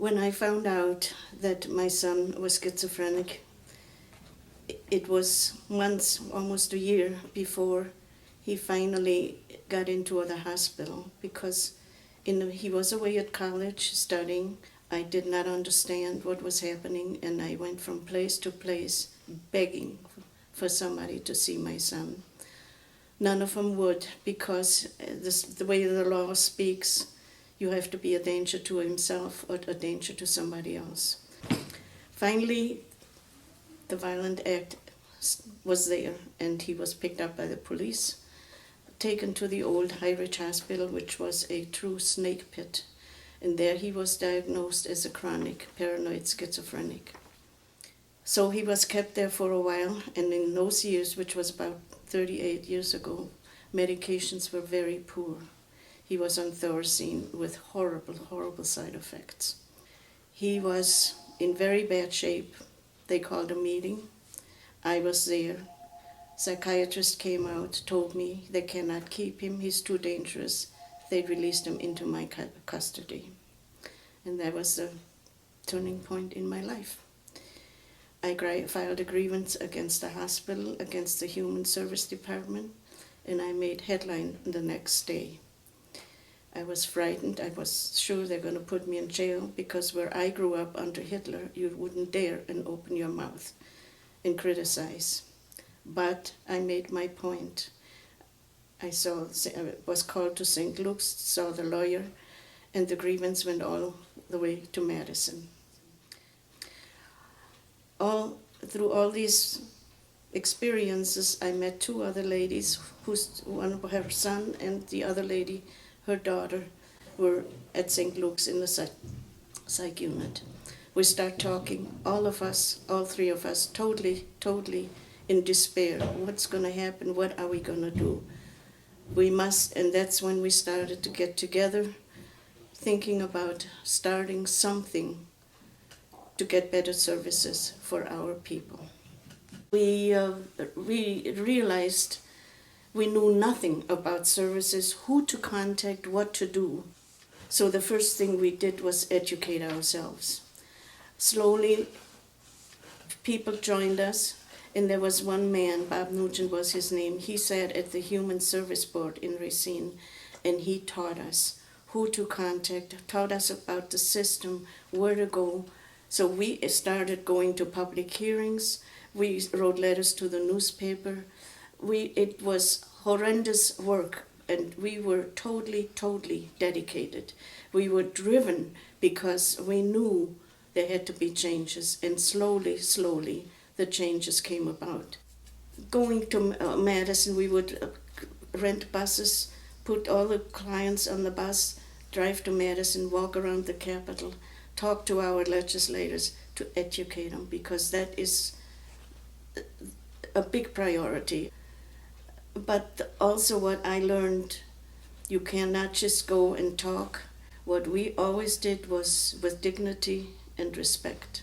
When I found out that my son was schizophrenic, it was months, almost a year before he finally got into the hospital, because he was away at college studying. I did not understand what was happening, and I went from place to place begging for somebody to see my son. None of them would, because the way the law speaks, you have to be a danger to himself or a danger to somebody else. Finally, the violent act was there, and he was picked up by the police, taken to the old High-Ridge Hospital, which was a true snake pit, and there he was diagnosed as a chronic paranoid schizophrenic. So he was kept there for a while, and in those years, which was about 38 years ago, medications were very poor. He was on Thorazine with horrible, horrible side effects. He was in very bad shape. They called a meeting. I was there. Psychiatrist came out, told me they cannot keep him, he's too dangerous. They released him into my custody. And that was the turning point in my life. I filed a grievance against the hospital, against the Human Service Department, and I made headline the next day. I was frightened. I was sure they're going to put me in jail, because where I grew up under Hitler, you wouldn't dare and open your mouth and criticize. But I made my point. I was called to St. Luke's, saw the lawyer, and the grievance went all the way to Madison. Through all these experiences, I met two other ladies, one her son and the other lady, her daughter, were at St. Luke's in the psych unit. We start talking, all three of us, totally in despair. What's going to happen? What are we going to do? We must, and that's when we started to get together, thinking about starting something to get better services for our people. We realized we knew nothing about services, who to contact, what to do. So the first thing we did was educate ourselves. Slowly, people joined us, and there was one man, Bob Nugent was his name. He sat at the Human Service Board in Racine, and he taught us who to contact, taught us about the system, where to go. So we started going to public hearings. We wrote letters to the newspaper. It was horrendous work, and we were totally dedicated. We were driven because we knew there had to be changes, and slowly, the changes came about. Going to Madison, we would rent buses, put all the clients on the bus, drive to Madison, walk around the Capitol, talk to our legislators to educate them, because that is a big priority. But also what I learned, you cannot just go and talk. What we always did was with dignity and respect.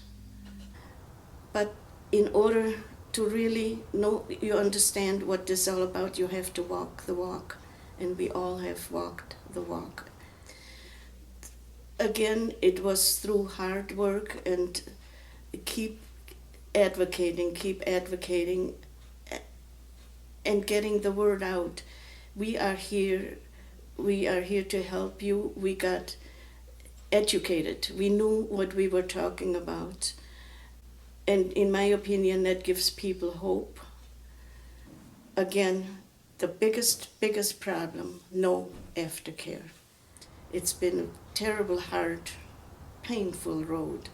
But in order to really know, you understand what this is all about, you have to walk the walk, and we all have walked the walk. Again, it was through hard work and keep advocating, and getting the word out. We are here to help you. We got educated. We knew what we were talking about. And in my opinion, that gives people hope. Again, the biggest problem, no aftercare. It's been a terrible, hard, painful road.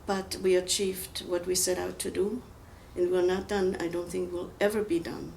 But we achieved what we set out to do, and we're not done. I don't think we'll ever be done.